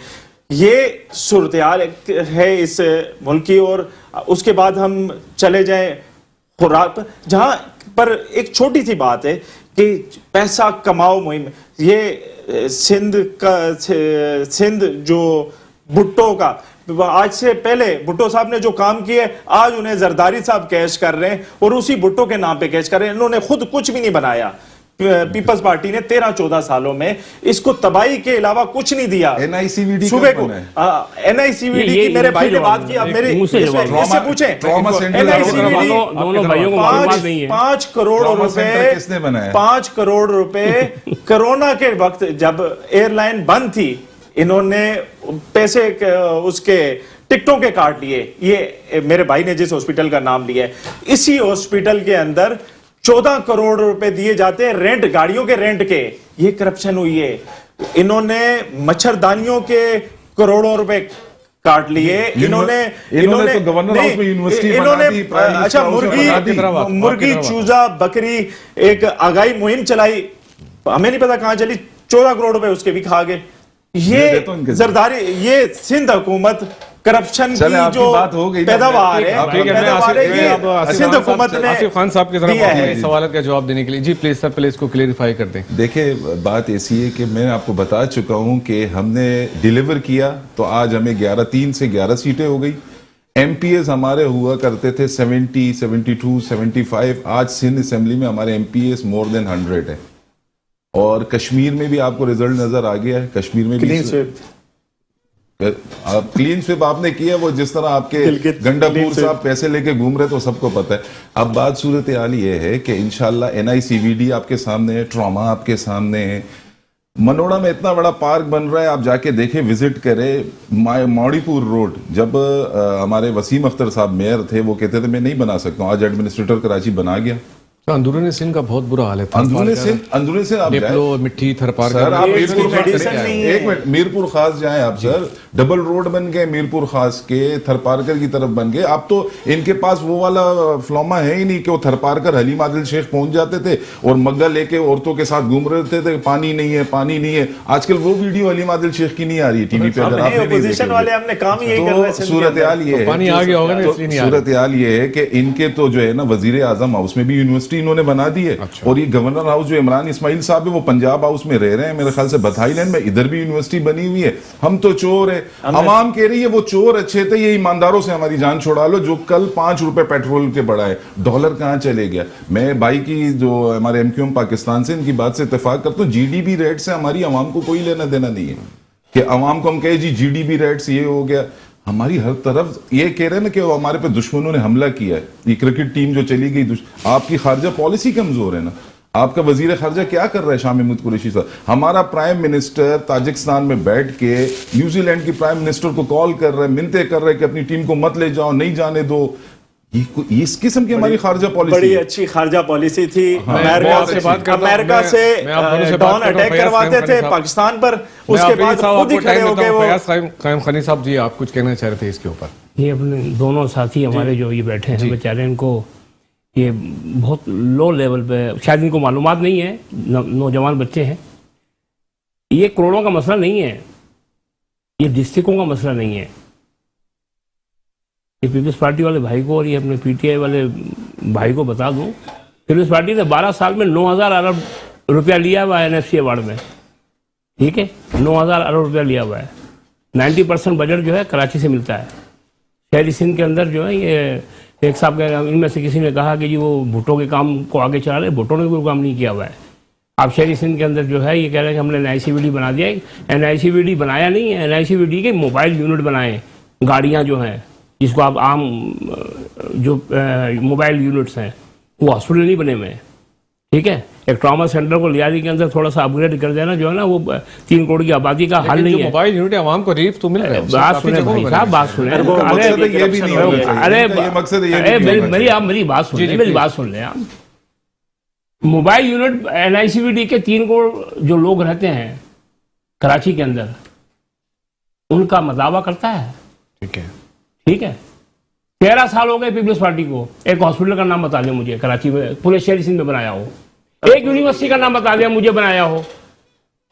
ये सूरत हाल है इस मुल्क की। और उसके बाद हम चले जाएं खुराक, जहां पर एक छोटी सी बात है कि पैसा कमाओ मुहिम, ये सिंध जो भुट्टो का, आज से पहले भुट्टो साहब ने जो काम किए, आज उन्हें जरदारी साहब कैश कर रहे हैं, और उसी भुट्टो के नाम पे कैश कर रहे हैं। इन्होंने खुद कुछ भी नहीं बनाया। पीपल्स पार्टी ने 13-14 सालों में इसको तबाही के अलावा कुछ नहीं दिया। NICVD सुबह को NICVD की मेरे भाई ने बात की, अब मेरे इससे पूछें, दोनों भाइयों को मालूमात नहीं है। 5 करोड़ रुपए किसने बनाया? 5 करोड़ रुपए कोरोना के वक्त जब एयरलाइन बंद थी, इन्होंने पैसे उसके टिकटों के काट लिए। ये मेरे भाई ने जिस हॉस्पिटल का नाम लिया है, इसी हॉस्पिटल के अंदर 14 करोड़ रुपए दिए जाते हैं रेंट, गाड़ियों के रेंट के। ये करप्शन हुई है। इन्होंने मच्छरदानियों के करोड़ों रुपए काट लिए। इन्होंने तो गवर्नर हाउस में यूनिवर्सिटी इन्होंने बना दी, अच्छा मुर्गी चूजा बकरी एक आगाही मुहिम चलाई, हमें नहीं पता कहां चली, 14 करोड़ रुपए उसके भी खा गए। ये जरदारी, ये सिंध हुकूमत करप्शन की जो बात हो गई, पैदावार है, सिंध हुकूमत ने आसिफ खान साहब की तरफ सवाल का जवाब देने के लिए। जी प्लीज सर, पहले इसको क्लियरिफाई कर दें। देखिए, बात ऐसी है कि मैं आपको बता चुका हूं कि हमने डिलीवर किया, तो आज हमें 3 से 11 सीटें हो गई। MPs हमारे हुआ करते थे 70, 72, 75। आज सिंध असेंबली में हमारे MPs मोर देन 100 है। और कश्मीर में भी आपको रिजल्ट नजर आ गया है। कश्मीर में भी क्लीन स्विप आपने किया, वो जिस तरह आपके गंडापुर साहब पैसे लेके घूम रहे तो सबको पता है। अब बात सूरत हाल ये है कि इंशाल्लाह NICVD आपके सामने है, ट्रॉमा आपके सामने है। मनोड़ा में इतना बड़ा पार्क बन रहा है, आप जाके देखें, विजिट करें। मौड़ीपुर रोड, जब हमारे वसीम अख्तर साहब मेयर थे, वो कहते थे मैं नहीं बना सकता हूँ, आज एडमिनिस्ट्रेटर कराची बना गया। तो अंदरूनी सिंध का बहुत बुरा हाल है। अंदरूनी सिंध आप डेपलो, मिट्टी, थरपारकर। सर आप AIDS की मेडिसिन नहीं है। एक मिनट, मीरपुर खास जाएं आप सर, डबल रोड बन गए मीरपुर खास के, थरपारकर की तरफ बन गए। अब तो इनके पास वो वाला फ्लोमा है ही नहीं कि वो थरपारकर हलीम आदिल शेख पहुंच जाते थे और मग्गा लेके औरतों के साथ घूम रहे थे, पानी नहीं है, पानी नहीं है। आजकल वो वीडियो हलीम आदिल शेख की नहीं आ रही है टीवी पे, अगर आपने नहीं अपोजिशन वाले देखी हमने काम यही कर रहे तो सूरत हाल ये है, पानी आ गया होगा ना, इसलिए नहीं आ रहा। सूरत हाल ये है कि इनके तो जो है ना वजीर आजम हाउस में भी यूनिवर्सिटी इन्होंने बना दी है। अच्छा। और ये गवर्नर हाउस जो इमरान इस्माइल साहब है वो पंजाब हाउस में रह रहे हैं, मेरे ख्याल से बधाई लैंड में इधर भी यूनिवर्सिटी बनी हुई है। हम तो चोर है, अवाम कह रही है वो चोर अच्छे थे, ये ईमानदारों से हमारी जान छुड़ा लो। जो कल 5 रुपए पेट्रोल के बढ़ाए, डॉलर कहां चले गया। मैं भाई की जो हमारे एमक्यूएम पाकिस्तान से इनकी बात से इत्तेफाक करता हूँ, जीडीपी रेट से हमारी अवाम को कोई लेना देना नहीं है कि अवाम को हम कहे जी जीडीपी रेट्स ये हो गया। हमारी हर तरफ ये कह रहे हैं ना कि वो हमारे पे दुश्मनों ने हमला किया है। ये क्रिकेट टीम जो चली गई, आपकी खारजा पॉलिसी कमजोर है ना। आपका वजीर खारजा क्या कर रहा है शाह महमूद कुरैशी साहब। हमारा प्राइम मिनिस्टर ताजिकिस्तान में बैठ के न्यूजीलैंड की प्राइम मिनिस्टर को कॉल कर रहा है, मिन्नतें कर रहा है कि अपनी टीम को मत ले जाओ, नहीं जाने दो। ये इस किस्म की हमारी खारजा पॉलिसी, बड़ी अच्छी खारजा पॉलिसी थी। हाँ, अमेरिका से ड्रोन अटैक करवाते थे पाकिस्तान पर, उसके बाद खुद ही खड़े हो गए वो। कायम खनी साहब जी, आप कुछ कहना चाह रहे थे इसके ऊपर? ये अपने दोनों साथी हमारे जो ये बैठे हैं बेचारे, इनको ये बहुत लो लेवल पे, शायद इनको मालूमात नहीं है, नौजवान बच्चे हैं। ये करोड़ों का मसला नहीं है, ये डिस्ट्रिक्टों का मसला नहीं है। ये पीपल्स पार्टी वाले भाई को और ये अपने पीटीआई वाले भाई को बता दूं, पीपल्स पार्टी ने 12 साल में 9,000 अरब रुपया लिया हुआ है एनएफसी अवार्ड में। ठीक है, 9,000 अरब रुपया लिया हुआ है। 90% बजट जो है कराची से मिलता है। शहरी सिंध के अंदर जो है ये एक साहब इनमें से किसी ने कहा कि जी वो भुट्टो के काम को आगे चला रहे, भुट्टो ने कोई काम नहीं किया हुआ है। आप शहरी सिंध के अंदर जो है ये कह रहे हैं कि हमने एनआईसीवीडी बना दिया है। एनआईसीवीडी बनाया नहीं है, एनआईसीवीडी के मोबाइल यूनिट बनाए, गाड़ियां जो हैं जिसको आप आम जो मोबाइल यूनिट्स हैं, वो हॉस्पिटल नहीं बने हुए हैं। ठीक है, एक ट्रॉमा सेंटर को लियारी के अंदर थोड़ा सा अपग्रेड कर देना जो है ना, वो 3 करोड़ की आबादी का हल नहीं है। मोबाइल यूनिट आवाम को रिलीफ तो मिल रहा है। बात सुने भाई साहब, बात सुने। ये भी नहीं होना चाहिए। अरे मकसद मेरी बात सुन ले, मेरी बात सुन ले आप। मोबाइल यूनिट एनआईसीवीडी के 3 करोड़ जो लोग रहते हैं कराची के अंदर, उनका मदावा करता है। ठीक है, ठीक है, 13 साल हो गए पीपल्स पार्टी को। एक हॉस्पिटल का नाम बता दिया मुझे कराची में, पूरे शहरी सिंध में बनाया हो। एक यूनिवर्सिटी का नाम बता दिया मुझे बनाया हो।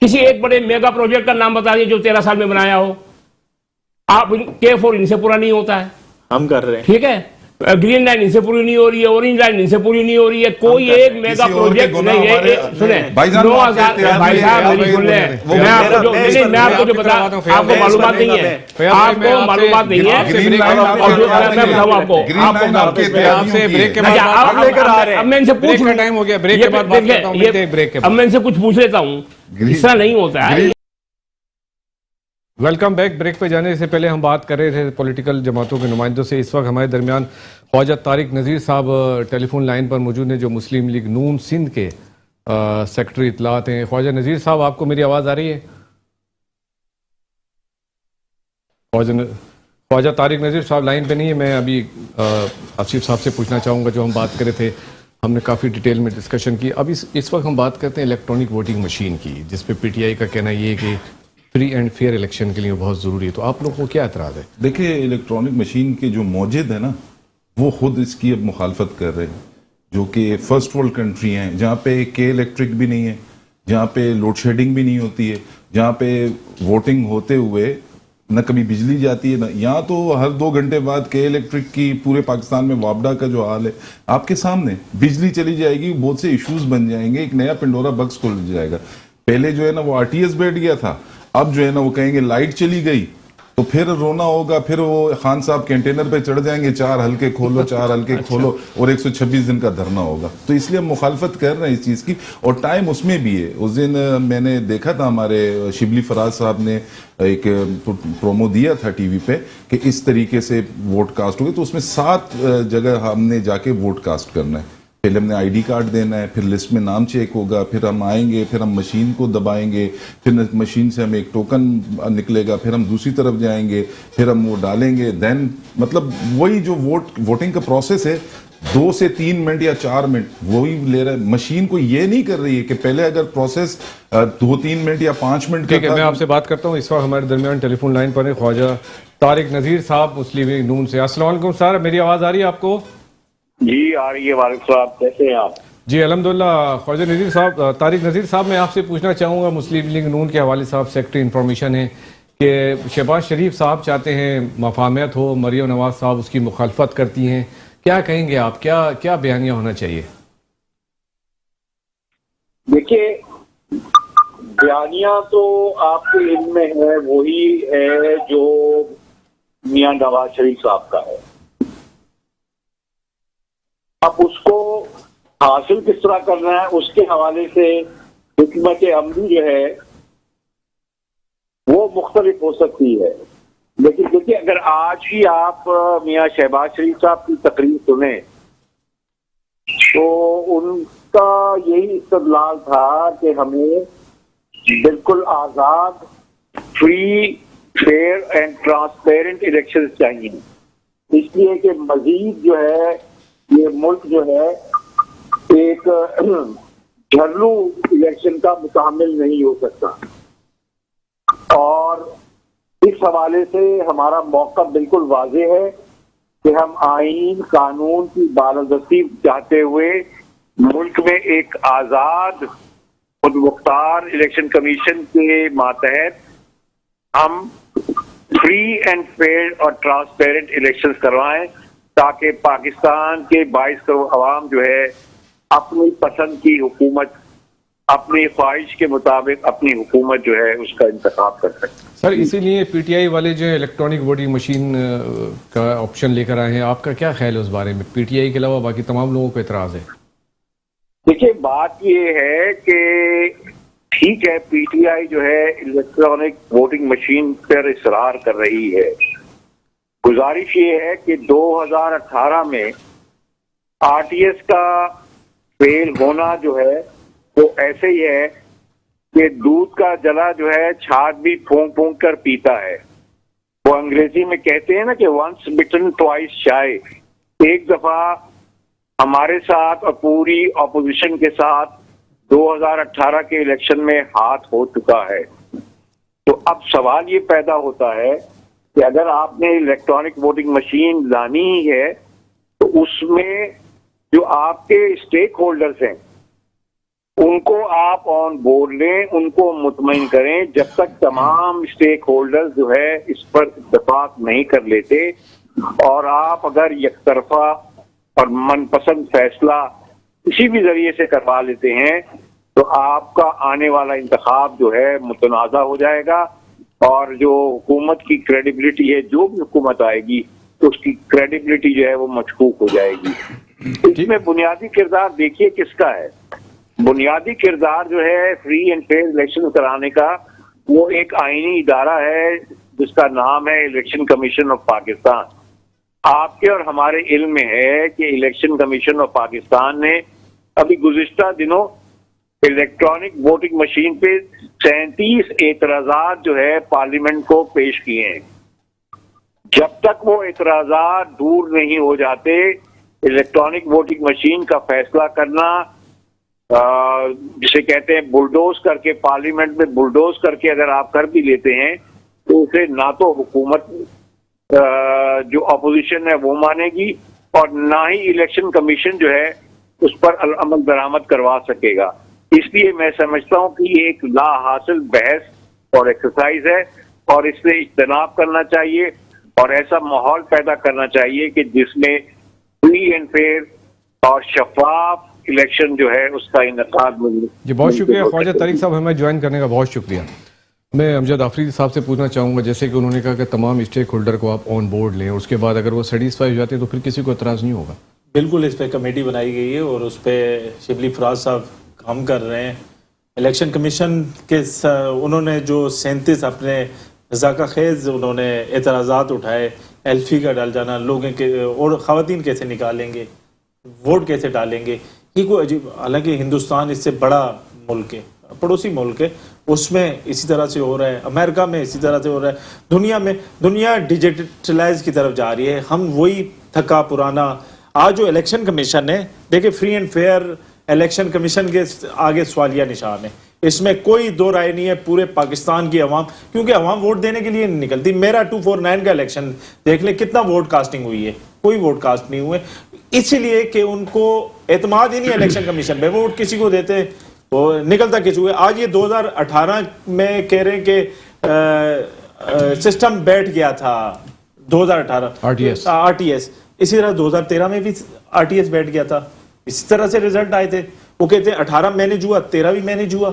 किसी एक बड़े मेगा प्रोजेक्ट का नाम बता दिया जो 13 साल में बनाया हो। आप K4 इनसे पूरा नहीं होता है, हम कर रहे हैं। ठीक है, ग्रीन लाइन इनसे पूरी नहीं हो रही है, ऑरेंज लाइन इनसे पूरी नहीं हो रही है। कोई एक मेगा प्रोजेक्ट नहीं है। सुने, 9,000 भाई साहब मेरी सुन ले, मैं आपको जो बता, आपको मालूमात नहीं है, आपको मालूमात नहीं है। और जो मैं बताऊँ आपको ब्रेक के बाद अब मैं इनसे पूछ, टाइम हो गया, ब्रेक के बाद बात करता हूं, मिलते हैं ब्रेक के बाद। अब मैं इनसे कुछ पूछ लेता हूँ, ऐसा नहीं होता है। Welcome back. ब्रेक पे जाने से पहले हम बात कर रहे थे पॉलिटिकल जमातों के नुमाइंदों से। इस वक्त हमारे दरमियान ख्वाजा तारिक नज़ीर साहब टेलीफोन लाइन पर मौजूद हैं, जो मुस्लिम लीग नून सिंध के सेक्रेटरी इत्तलात हैं। ख्वाजा नज़ीर साहब, आपको मेरी आवाज़ आ रही है? ख्वाजा तारिक नज़ीर साहब लाइन पे नहीं है। मैं अभी आसिफ साहब से पूछना चाहूँगा, जो हम बात कर रहे थे, हमने काफ़ी डिटेल में डिस्कशन की। अब इस वक्त हम बात करते हैं इलेक्ट्रॉनिक वोटिंग मशीन की, जिस पे पीटीआई का कहना ये है कि फ्री एंड फेयर इलेक्शन के लिए बहुत ज़रूरी है। तो आप लोगों को क्या एतराज़ है? देखिए, इलेक्ट्रॉनिक मशीन के जो मौजिद है ना, वो खुद इसकी अब मुखालफत कर रहे हैं, जो कि फर्स्ट वर्ल्ड कंट्री हैं, जहाँ पे के इलेक्ट्रिक भी नहीं है, जहाँ पे लोड शेडिंग भी नहीं होती है, जहाँ पे वोटिंग होते हुए न कभी बिजली जाती है ना। यहाँ तो हर 2 घंटे बाद के इलेक्ट्रिक की पूरे पाकिस्तान में वापडा का जो हाल है आपके सामने, बिजली चली जाएगी, बहुत से इश्यूज बन जाएंगे, एक नया पिंडोरा बक्स खुल जाएगा। पहले जो है ना वो आरटीएस बैठ गया था, अब जो है ना वो कहेंगे लाइट चली गई तो फिर रोना होगा, फिर वो खान साहब कंटेनर पे चढ़ जाएंगे, 4 हल्के खोलो 4 हल्के खोलो, और 126 दिन का धरना होगा। तो इसलिए हम मुखालफत कर रहे हैं इस चीज़ की, और टाइम उसमें भी है। उस दिन मैंने देखा था, हमारे शिबली फराज साहब ने एक प्रोमो दिया था टीवी पे कि इस तरीके से वोट कास्ट होगी, तो उसमें 7 जगह हमने जाके वोट कास्ट करना है। पहले हमने आईडी कार्ड देना है, फिर लिस्ट में नाम चेक होगा, फिर हम आएंगे, फिर हम मशीन को दबाएंगे, फिर मशीन से हमें एक टोकन निकलेगा, फिर हम दूसरी तरफ जाएंगे, फिर हम वो डालेंगे, देन मतलब वही जो वोटिंग का प्रोसेस है 2 से 3 मिनट या 4 मिनट वही ले रहा है। मशीन को ये नहीं कर रही है कि पहले अगर प्रोसेस 2-3 मिनट या 5 मिनट का ठीक है, था, मैं आपसे बात करता हूँ। इस वक्त हमारे दरमियान टेलीफोन लाइन पर है ख्वाजा तारिक नज़ीर साहब, मुस्लिम लीग नून से। अस्सलाम वालेकुम सर, मेरी आवाज़ आ रही है आपको? जी आ रही है। वालेकुम सलाम, कैसे हैं आप? जी अल्हम्दुलिल्लाह। ख्वाजा नज़ीर साहब, तारिक नज़ीर साहब, मैं आपसे पूछना चाहूँगा, मुस्लिम लीग नून के हवाले साहब सेक्रेटरी इंफॉर्मेशन है कि शहबाज शरीफ साहब चाहते हैं मफाहमत हो, मरियम नवाज साहब उसकी मुखालफत करती हैं। क्या कहेंगे आप, क्या बयानिया होना चाहिए? देखिए, बयानिया तो आपके इल्म में है, वही है जो मियां नवाज शरीफ साहब का है। अब उसको हासिल किस तरह करना है, उसके हवाले से हुकूमत अमली जो है वो मुख्तलिफ हो सकती है। लेकिन देखिए, अगर आज ही आप मियां शहबाज शरीफ साहब की तकरीर सुने तो उनका यही इस्तदलाल था कि हमें बिल्कुल आजाद, free, fair and transparent election चाहिए, इसलिए कि मजीद जो है ये मुल्क जो है एक घरेलू इलेक्शन का मुतामिल नहीं हो सकता। और इस हवाले से हमारा मौका बिल्कुल वाजे है कि हम आईन कानून की बालादस्ती चाहते हुए मुल्क में एक आजाद खुद मुख्तार इलेक्शन कमीशन के मातहत हम फ्री एंड फेयर और ट्रांसपेरेंट इलेक्शंस करवाएं, ताकि पाकिस्तान के 22 करोड़ अवाम जो है अपनी पसंद की हुकूमत, अपनी ख्वाहिश के मुताबिक अपनी हुकूमत जो है उसका इंतखाब कर सकते। सर, इसीलिए पीटीआई वाले जो इलेक्ट्रॉनिक वोटिंग मशीन का ऑप्शन लेकर आए हैं, आपका क्या ख्याल है उस बारे में? पीटीआई के अलावा बाकी तमाम लोगों को एतराज है। देखिए, बात ये है कि ठीक है, पीटीआई जो है इलेक्ट्रॉनिक वोटिंग मशीन पर इसरार कर रही है। गुजारिश ये है कि 2018 में आरटीएस का फेल होना जो है वो ऐसे ही है कि दूध का जला जो है छाछ भी फूंक फूंक कर पीता है। वो अंग्रेजी में कहते हैं ना कि वंस बिटन ट्वाइस शाय। एक दफा हमारे साथ और पूरी ऑपोजिशन के साथ 2018 के इलेक्शन में हाथ हो चुका है। तो अब सवाल ये पैदा होता है कि अगर आपने इलेक्ट्रॉनिक वोटिंग मशीन लानी ही है तो उसमें जो आपके स्टेक होल्डर्स हैं उनको आप ऑन बोर्ड लें, उनको मुतमईन करें। जब तक तमाम स्टेक होल्डर्स जो है इस पर इत्तेफाक नहीं कर लेते और आप अगर यकतरफा और मनपसंद फैसला किसी भी जरिए से करवा लेते हैं तो आपका आने वाला इंतखाब जो है मुतनाज़ा हो जाएगा और जो हुकूमत की क्रेडिबिलिटी है, जो भी हुकूमत आएगी तो उसकी क्रेडिबिलिटी जो है वो मशकूक हो जाएगी। इसमें बुनियादी किरदार देखिए किसका है। बुनियादी किरदार जो है फ्री एंड फेयर इलेक्शन कराने का वो एक आईनी इदारा है जिसका नाम है इलेक्शन कमीशन ऑफ पाकिस्तान। आपके और हमारे इल्म में है कि इलेक्शन कमीशन ऑफ पाकिस्तान ने अभी गुज़िश्ता दिनों इलेक्ट्रॉनिक वोटिंग मशीन पे 37 एतराजात जो है पार्लियामेंट को पेश किए हैं। जब तक वो एतराजात दूर नहीं हो जाते, इलेक्ट्रॉनिक वोटिंग मशीन का फैसला करना, जिसे कहते हैं बुलडोज करके, पार्लियामेंट में बुलडोज करके अगर आप कर भी लेते हैं तो उसे ना तो हुकूमत जो अपोजिशन है वो मानेगी और ना ही इलेक्शन कमीशन जो है उस पर अमल दरामद करवा सकेगा। इसलिए मैं समझता हूं कि ये एक ला हासिल बहस और एक्सरसाइज है और इससे इज्तनाब करना चाहिए और ऐसा माहौल पैदा करना चाहिए कि जिसमें फ्री एंड फेयर और शफाफ इलेक्शन जो है उसका इनेकाद मिले। जी, बहुत शुक्रिया ख्वाजा तारिक साहब, हमें ज्वाइन करने का बहुत शुक्रिया। मैं अमजद आफरीदी साहब से पूछना चाहूँगा, जैसे कि उन्होंने कहा कि तमाम स्टेक होल्डर को आप ऑन बोर्ड लें और उसके बाद अगर वो सेटिस्फाई हो जाते हैं तो फिर किसी को एतराज़ नहीं होगा। बिल्कुल, इस पर कमेटी बनाई गई है और उस पर शिबली फराज साहब काम कर रहे हैं। इलेक्शन कमीशन के उन्होंने जो 37 अपने ज़ाका खेज उन्होंने एतराज़ात उठाए, एल्फी का डाल जाना, लोगों के और ख़वातीन कैसे निकालेंगे, वोट कैसे डालेंगे, ये कोई अजीब। हालांकि हिंदुस्तान इससे बड़ा मुल्क है, पड़ोसी मुल्क है, उसमें इसी तरह से हो रहा है, अमेरिका में इसी तरह से हो रहा है, दुनिया में दुनिया डिजिटलाइज की तरफ जा रही है। हम वही थका पुराना आज जो इलेक्शन कमीशन है, देखिए free and fair election commission के आगे सवालिया निशान है, इसमें कोई दो राय नहीं है। पूरे पाकिस्तान की अवाम, क्योंकि अवाम वोट देने के लिए नहीं निकलती। मेरा 249 का इलेक्शन देख ले, कितना वोट कास्टिंग हुई है, कोई वोट कास्ट नहीं हुए, इसीलिए कि उनको एतमाद ही नहीं इलेक्शन कमीशन पे, वोट किसी को देते हैं वो निकलता किसी हुए। आज ये 2018 में कह रहे हैं कि सिस्टम बैठ गया था 2018 आरटीएस, इसी तरह 2013 में भी आरटीएस बैठ गया था, इसी तरह से रिजल्ट आए थे। वो कहते हैं 18 मैनेज हुआ, 13 भी मैनेज हुआ।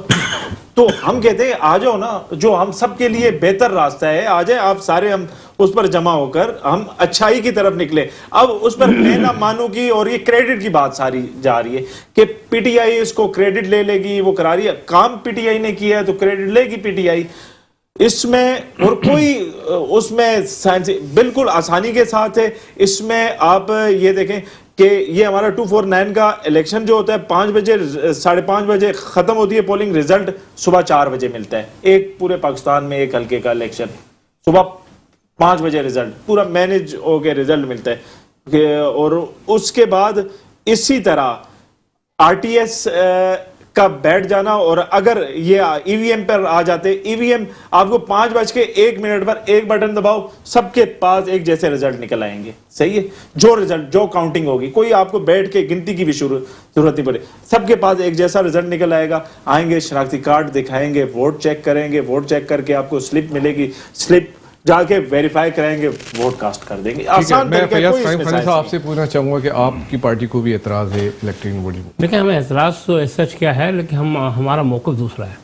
तो हम कहते हैं आ जाओ ना, जो हम सबके लिए बेहतर रास्ता है, आ जाए आप सारे, हम उस पर जमा होकर हम अच्छाई की तरफ निकले। अब उस पर मैं ना मानूं की, और ये क्रेडिट की बात सारी जा रही है कि पीटीआई इसको क्रेडिट ले लेगी, वो करा रही है, काम पीटीआई ने किया है तो क्रेडिट लेगी पीटीआई इसमें, और कोई उसमें साइंस बिल्कुल आसानी के साथ है। इसमें आप ये देखें कि ये हमारा 249 का इलेक्शन जो होता है 5 बजे 5:30 बजे खत्म होती है पोलिंग, रिजल्ट सुबह 4 बजे मिलता है। एक पूरे पाकिस्तान में एक हल्के का इलेक्शन सुबह 5 बजे रिजल्ट पूरा मैनेज हो के रिजल्ट मिलता है। और उसके बाद इसी तरह आरटीएस का बैठ जाना, और अगर ये ईवीएम पर आ जाते, ईवीएम आपको 5:01 पर एक बटन दबाओ, सबके पास एक जैसे रिजल्ट निकल आएंगे। सही है, जो रिजल्ट जो काउंटिंग होगी, कोई आपको बैठ के गिनती की भी जरूरत नहीं पड़े, सबके पास एक जैसा रिजल्ट निकल आएगा। आएंगे, शनाख्ती कार्ड दिखाएंगे, वोट चेक करेंगे, वोट चेक करके आपको स्लिप मिलेगी, स्लिप जाके वेरीफाई कराएंगे, वोट कास्ट कर देंगे। आसान मैं तरीका, फैयाज कोई फाहिम इसमें खान साहब साइंस आपसे पूछना चाहूंगा कि आपकी पार्टी को भी एतराज है इलेक्ट्रॉनिक वोटिंग? देखिए, हमें एतराज़ तो सच क्या है, लेकिन हमारा मौक़िफ़ दूसरा है।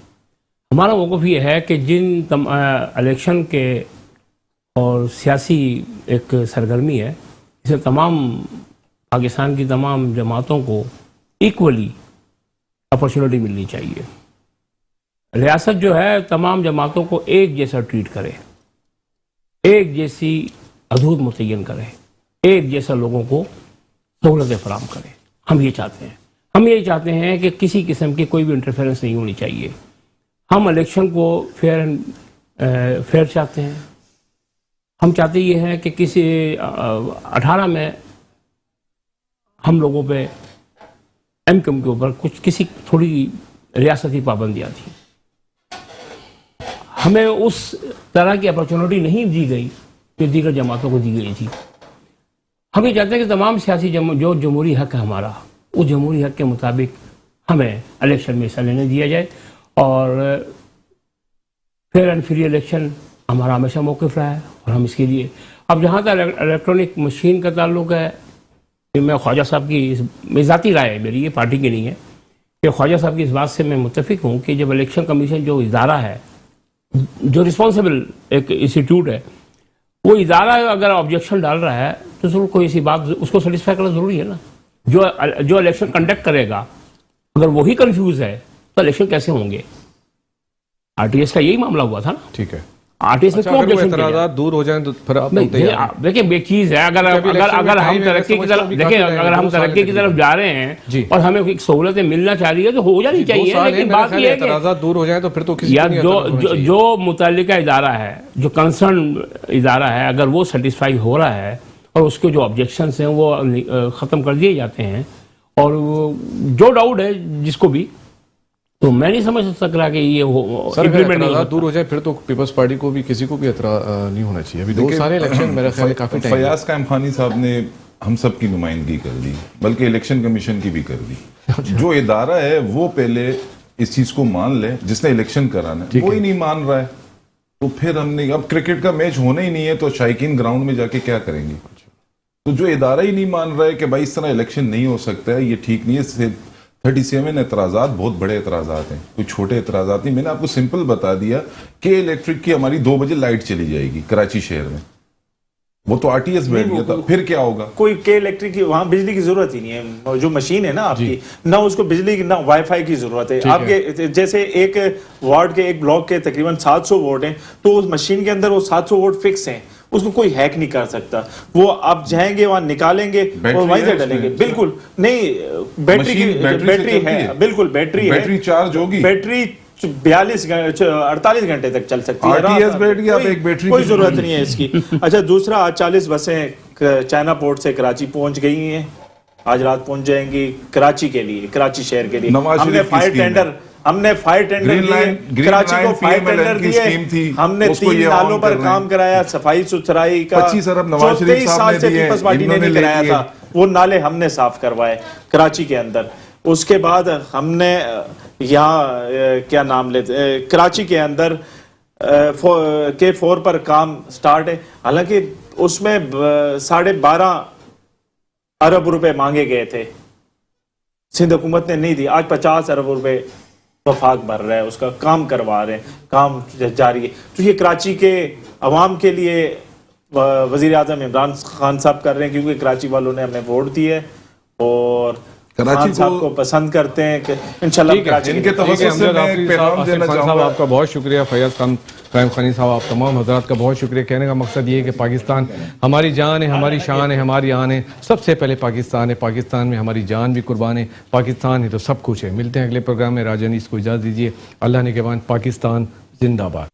हमारा मौक़िफ़ ये है कि जिन इलेक्शन के और सियासी एक सरगर्मी है, इसे तमाम पाकिस्तान की तमाम जमातों को इक्वली अपॉर्चुनिटी मिलनी चाहिए। रियासत जो है तमाम जमातों को एक जैसा ट्रीट करे, एक जैसी हदूद मुतय्यन करे, एक जैसा लोगों को सहूलतें फराहम करे। हम ये चाहते हैं, हम ये चाहते हैं कि किसी किस्म की कोई भी इंटरफेरेंस नहीं होनी चाहिए। हम इलेक्शन को फेयर चाहते हैं। हम चाहते ये हैं कि किसी 18 में हम लोगों पे एमकम के ऊपर कुछ किसी थोड़ी रियासती पाबंदियाँ थी, हमें उस तरह की अपॉर्चुनिटी नहीं दी गई जो दीगर जमातों को दी गई थी। हम ये चाहते हैं कि तमाम सियासी जो जमहूरी हक है हमारा, उस जमहूरी हक के मुताबिक हमें इलेक्शन में हिस्सा लेने दिया जाए, और फेयर एंड फ्री इलेक्शन हमारा हमेशा मौक़िफ़ रहा है, और हम इसके लिए। अब जहाँ तक इलेक्ट्रॉनिक मशीन का ताल्लुक है, मैं ख्वाजा साहब की ज़ाती राय है मेरी, ये पार्टी की नहीं है, कि ख्वाजा साहब की इस बात से मैं मुत्तफ़िक हूँ कि जब इलेक्शन कमीशन जो इदारा है, जो रिस्पॉन्सिबल एक इंस्टीट्यूट है, वो इदारा अगर ऑब्जेक्शन डाल रहा है तो जरूर कोई ऐसी बात उसको सेटिस्फाई करना जरूरी है ना। जो इलेक्शन कंडक्ट करेगा अगर वही कंफ्यूज है तो इलेक्शन कैसे होंगे? आरटीएस का यही मामला हुआ था ना। ठीक है, आरटीएस में क्यों ऑब्जेक्शन किया? दूर हो जाए तो फिर आप देखिए, एक चीज है, अगर हम तरक्की की तरफ देखिए, अगर हम तरक्की की तरफ जा रहे हैं और हमें एक सहूलतें मिलना चाह रही है तो हो जानी चाहिए। लेकिन बात यह है कि दूर हो जाए तो फिर तो किसी या जो मुतल्लिका इदारा है, जो कंसर्न इदारा है, अगर वो सेटिस्फाई हो रहा है और उसके जो ऑब्जेक्शंस हैं वो ख़त्म कर दिए जाते हैं, और जो डाउट है जिसको भी, तो मैं नहीं समझ सक रहा कि ये इम्प्लीमेंट नहीं दूर हो जाए फिर तो पीपल्स पार्टी को भी किसी को भी नहीं होना चाहिए। अभी 2 सारे इलेक्शन मेरा ख्याल है काफी टाइम। फयाज कायम खानी साहब ने हम सब की नुमाइंदगी कर दी, बल्कि इलेक्शन कमीशन की भी कर दी। जो इदारा है वो पहले इस चीज को मान ले, जिसने इलेक्शन कराना है वो ही नहीं मान रहा है, तो फिर हमने, अब क्रिकेट का मैच होना ही नहीं है तो शायकीन ग्राउंड में जाके क्या करेंगे? तो जो इदारा ही नहीं मान रहा है कि भाई इस तरह इलेक्शन नहीं हो सकता है, ये ठीक नहीं है। 37 एतराज़ात बहुत बड़े एतराज़ात हैं, कोई छोटे एतराज़ात नहीं। मैंने आपको सिंपल बता दिया कि इलेक्ट्रिक की हमारी 2 बजे लाइट चली जाएगी कराची शहर में, वो तो आरटीएस बैठ गया था, फिर क्या होगा? कोई के इलेक्ट्रिक की वहां बिजली की जरूरत ही नहीं है। जो मशीन है ना आपकी, ना उसको बिजली की ना वाईफाई की जरूरत है। आपके जैसे एक वार्ड के एक ब्लॉक के तकरीबन 700 वोट हैं, तो उस मशीन के अंदर वो 700 वोट फिक्स हैं, उसको कोई हैक नहीं कर सकता। वो आप जाएंगे वहां निकालेंगे और वहीं से डलेंगे। बिल्कुल नहीं, बैटरी है, बिल्कुल बैटरी है, बैटरी चार्ज होगी, बैटरी 48 घंटे तक चल सकती है। आरटीएस बैठ गया, अब एक बैटरी कोई जरूरत नहीं है इसकी। अच्छा, दूसरा 40 बसें चाइना पोर्ट से कराची पहुंच गई हैं, आज रात पहुंच जाएंगी कराची के लिए, कराची शहर के लिए। नवाज हमने शरीफ की फायर स्कीम है। टेंडर ग्रीन लाइन- दिए, ग्रीन कराची लाइन को फायर फील्ड में टेंडर की दिए, स्कीम थी, हमने उसको 3 ये नालों ऑन पर कर रहे काम हैं। कराया, सफाई सुथराई का 25 अरब जो नवाज शरीफ 23 साहब साल ने से दिए, पीपल्स पार्टी ने इन्होंने नहीं ले कराया लिए। था, वो नाले हमने साफ करवाए कराची के अंदर। उसके बाद हमने यहाँ क्या नाम लेते, कराची के अंदर K4 पर काम स्टार्ट है। हालांकि उसमें 12.5 अरब रुपए मांगे गए थे, सिंध हुकूमत ने नहीं दी। आज 50 अरब रुपए वफाक भर रहा है, उसका काम करवा रहे हैं, काम जारी है। तो ये कराची के अवाम के लिए वजीर आजम इमरान खान साहब कर रहे हैं, क्योंकि कराची वालों ने हमें वोट दिए और कराची खान साहब को- को पसंद करते हैं कि इंशाल्लाह ठीक है, कराची इनके के- तवज्जो से अमजद मैं आफरीदी एक पैगाम साहब, देना आसिफ खान साहब, चाहूंगा। आपका बहुत शुक्रिया। फैयाज खान, फहीम खानी साहब, आप तमाम हजरात का बहुत शुक्रिया। कहने का मकसद ये है कि पाकिस्तान हमारी जान है, हमारी शान है, हमारी आन है। सबसे पहले पाकिस्तान है, पाकिस्तान में हमारी जान भी कुर्बान है, पाकिस्तान है तो सब कुछ है। मिलते हैं अगले प्रोग्राम में। राजा अनीस को इजाज़त दीजिए। अल्लाह ने के बाद पाकिस्तान जिंदाबाद।